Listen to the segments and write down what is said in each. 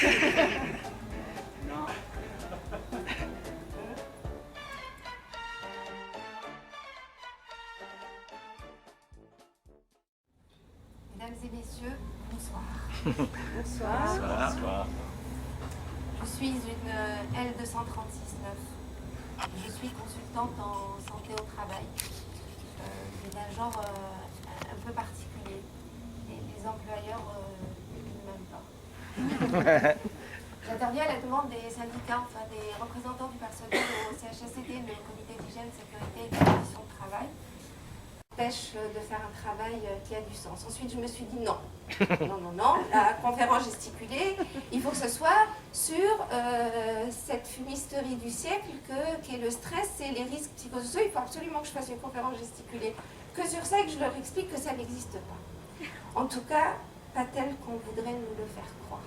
Non. Mesdames et messieurs, bonsoir. Bonsoir. Bonsoir. Je suis une L236-9. Je suis consultante en santé au travail, mais d'un genre un peu particulier. Et les employeurs ne m'aiment pas. J'interviens à la demande des syndicats, enfin des représentants du personnel au CHSCT, le comité d'hygiène, sécurité et des conditions de travail. Pêche de faire un travail qui a du sens. Ensuite, je me suis dit non. Non, la conférence gesticulée, il faut que ce soit sur cette fumisterie du siècle qu'est le stress et les risques psychosociaux. Il faut absolument que je fasse une conférence gesticulée que sur ça et que je leur explique que ça n'existe pas. En tout cas, pas tel qu'on voudrait nous le faire croire.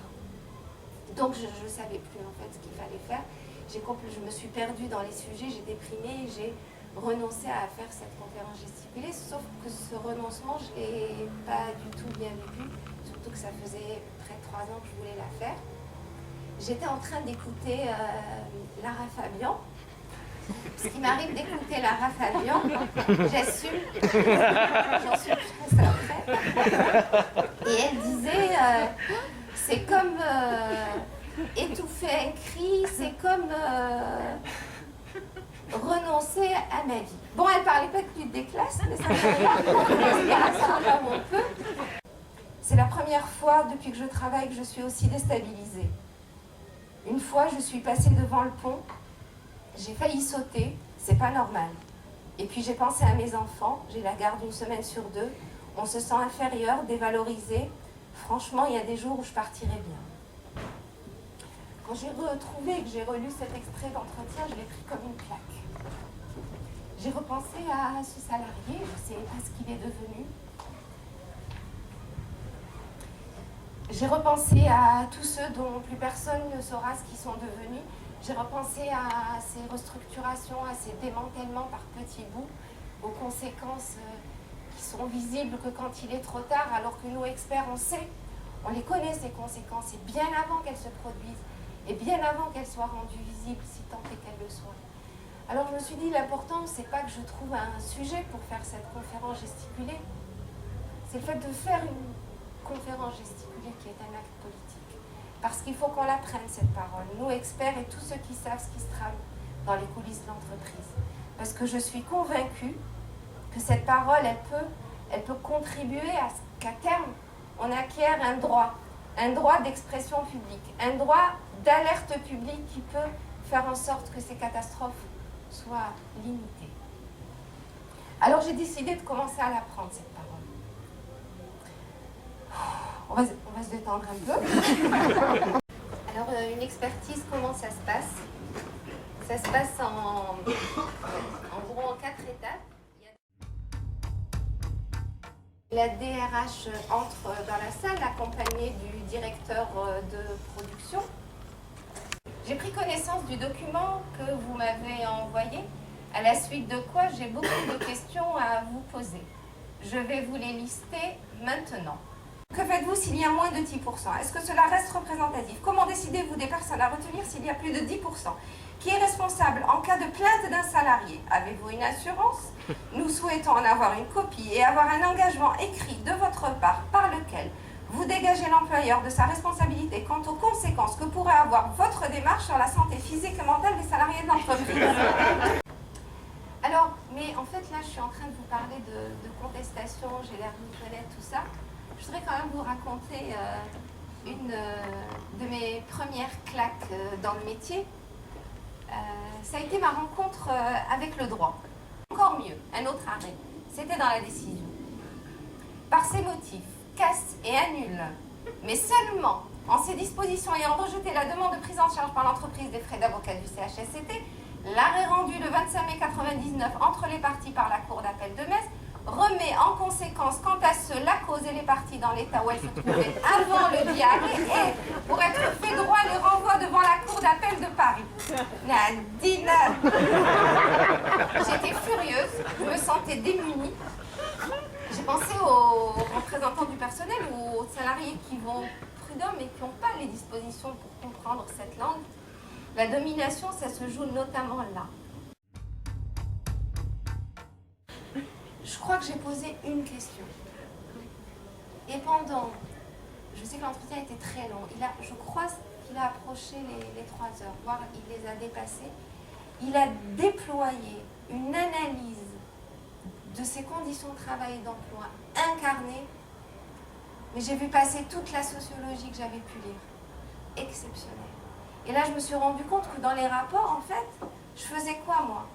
Donc, je ne savais plus en fait ce qu'il fallait faire. Je me suis perdue dans les sujets, j'ai déprimé et j'ai renoncé à faire cette conférence gesticulée, sauf que ce renoncement, je ne l'ai pas du tout bien vécu, surtout que ça faisait près de 3 ans que je voulais la faire. J'étais en train d'écouter Lara Fabian. Ce qui m'arrive d'écouter Lara Fabian, j'assume, j'en suis très après. Et elle disait, c'est comme étouffer un cri, c'est comme renoncer à ma vie. Bon, elle parlait pas de lutte des classes, mais ça me fait l'inspiration là où on peut. C'est la première fois depuis que je travaille que je suis aussi déstabilisée. Une fois, je suis passée devant le pont, j'ai failli sauter, c'est pas normal. Et puis j'ai pensé à mes enfants, j'ai la garde 1 semaine sur 2, on se sent inférieur, dévalorisé. Franchement, il y a des jours où je partirais bien. Quand j'ai retrouvé et que j'ai relu cet extrait d'entretien, je l'ai pris comme une claque. J'ai repensé à ce salarié, je ne sais pas ce qu'il est devenu. J'ai repensé à tous ceux dont plus personne ne saura ce qu'ils sont devenus. J'ai repensé à ces restructurations, à ces démantèlements par petits bouts, aux conséquences qui sont visibles que quand il est trop tard, alors que nous, experts, on sait, on les connaît ces conséquences, et bien avant qu'elles se produisent, et bien avant qu'elles soient rendues visibles, si tant est qu'elles le soient. Alors je me suis dit, l'important, c'est pas que je trouve un sujet pour faire cette conférence gesticulée, c'est le fait de faire une conférence gesticulée qui est un acte politique. Parce qu'il faut qu'on la prenne, cette parole, nous experts et tous ceux qui savent ce qui se trame dans les coulisses de l'entreprise. Parce que je suis convaincue que cette parole, elle peut contribuer à ce qu'à terme, on acquiert un droit d'expression publique, un droit d'alerte publique qui peut faire en sorte que ces catastrophes soient limitées. Alors j'ai décidé de commencer à la prendre, cette parole. On va se détendre un peu. Alors une expertise, comment ça se passe? Ça se passe en gros en 4 étapes. La DRH entre dans la salle accompagnée du directeur de production. J'ai pris connaissance du document que vous m'avez envoyé, à la suite de quoi j'ai beaucoup de questions à vous poser. Je vais vous les lister maintenant. Que faites-vous s'il y a moins de 10%? Est-ce que cela reste représentatif? Comment décidez-vous des personnes à retenir s'il y a plus de 10%? Qui est responsable en cas de plainte d'un salarié? Avez-vous une assurance? Nous souhaitons en avoir une copie et avoir un engagement écrit de votre part par lequel vous dégagez l'employeur de sa responsabilité quant aux conséquences que pourrait avoir votre démarche sur la santé physique et mentale des salariés de l'entreprise. Alors, mais en fait là je suis en train de vous parler de contestation, j'ai l'air de vous connaître tout ça. Je voudrais quand même vous raconter une de mes premières claques dans le métier. Ça a été ma rencontre avec le droit. Encore mieux, un autre arrêt. C'était dans la décision. Par ces motifs, casse et annule, mais seulement en ces dispositions ayant rejeté la demande de prise en charge par l'entreprise des frais d'avocat du CHSCT, l'arrêt rendu le 25 mai 1999 entre les parties par la Cour d'appel de Metz remet en conséquence quant à ce la cause et les parties dans l'état où elles se trouvaient avant le dit arrêt et, pour être fait droit, les renvoie devant la Cour d'appel de Paris. Nadine, j'étais furieuse, je me sentais démunie. J'ai pensé aux représentants du personnel ou aux salariés qui vont beaucoup d'hommes et qui n'ont pas les dispositions pour comprendre cette langue. La domination, ça se joue notamment là. Je crois que j'ai posé une question. Et pendant, je sais que l'entretien était très long, je crois qu'il a approché les 3 heures, voire il les a dépassées. Il a déployé une analyse de ses conditions de travail et d'emploi incarnées, mais j'ai vu passer toute la sociologie que j'avais pu lire. Exceptionnelle. Et là, je me suis rendu compte que dans les rapports, en fait, je faisais quoi, moi?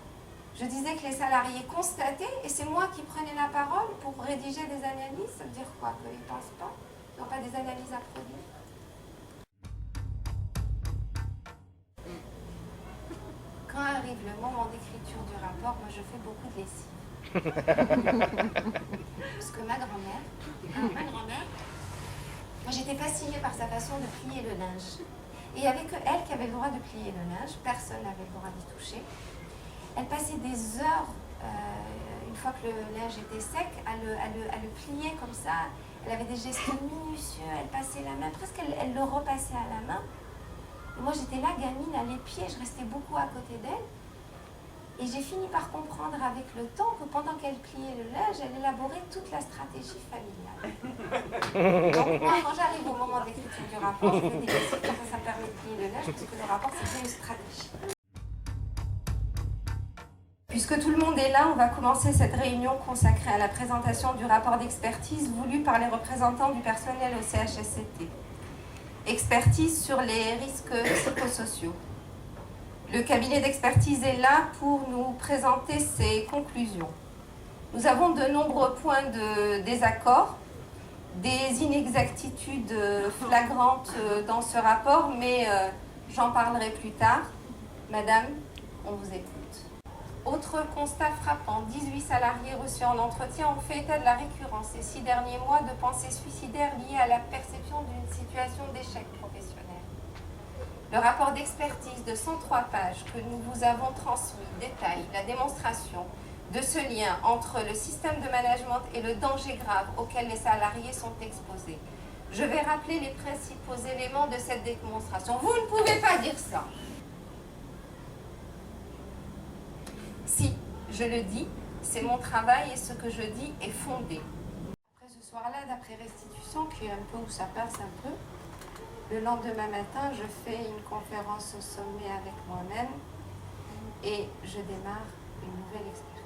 Je disais que les salariés constataient, et c'est moi qui prenais la parole pour rédiger des analyses. Ça veut dire quoi? Qu'ils ne pensent pas? Ils n'ont pas des analyses à produire? Quand arrive le moment d'écriture du rapport, moi je fais beaucoup de lessive. Parce que ma grand-mère, moi j'étais fascinée par sa façon de plier le linge. Et il n'y avait que elle qui avait le droit de plier le linge, personne n'avait le droit d'y toucher. Elle passait des heures, une fois que le linge était sec, à le plier comme ça. Elle avait des gestes minutieux, elle passait la main, presque elle le repassait à la main. Et moi j'étais là, gamine, à l'épied, je restais beaucoup à côté d'elle. Et j'ai fini par comprendre avec le temps que pendant qu'elle pliait le linge, elle élaborait toute la stratégie familiale. Donc moi, quand j'arrive au moment d'écriture du rapport, je fais des questions, ça me permet de plier le linge, parce que le rapport, c'est bien une stratégie. Puisque tout le monde est là, on va commencer cette réunion consacrée à la présentation du rapport d'expertise voulu par les représentants du personnel au CHSCT. Expertise sur les risques psychosociaux. Le cabinet d'expertise est là pour nous présenter ses conclusions. Nous avons de nombreux points de désaccord, des inexactitudes flagrantes dans ce rapport, mais j'en parlerai plus tard. Madame, on vous écoute. Autre constat frappant, 18 salariés reçus en entretien ont fait état de la récurrence ces 6 derniers mois de pensées suicidaires liées à la perception d'une situation d'échec professionnel. Le rapport d'expertise de 103 pages que nous vous avons transmis détaille la démonstration de ce lien entre le système de management et le danger grave auquel les salariés sont exposés. Je vais rappeler les principaux éléments de cette démonstration. Vous ne pouvez pas dire ça. Si, je le dis, c'est mon travail et ce que je dis est fondé. Après ce soir-là, d'après restitution, qui est un peu où ça passe un peu, le lendemain matin, je fais une conférence au sommet avec moi-même et je démarre une nouvelle expérience.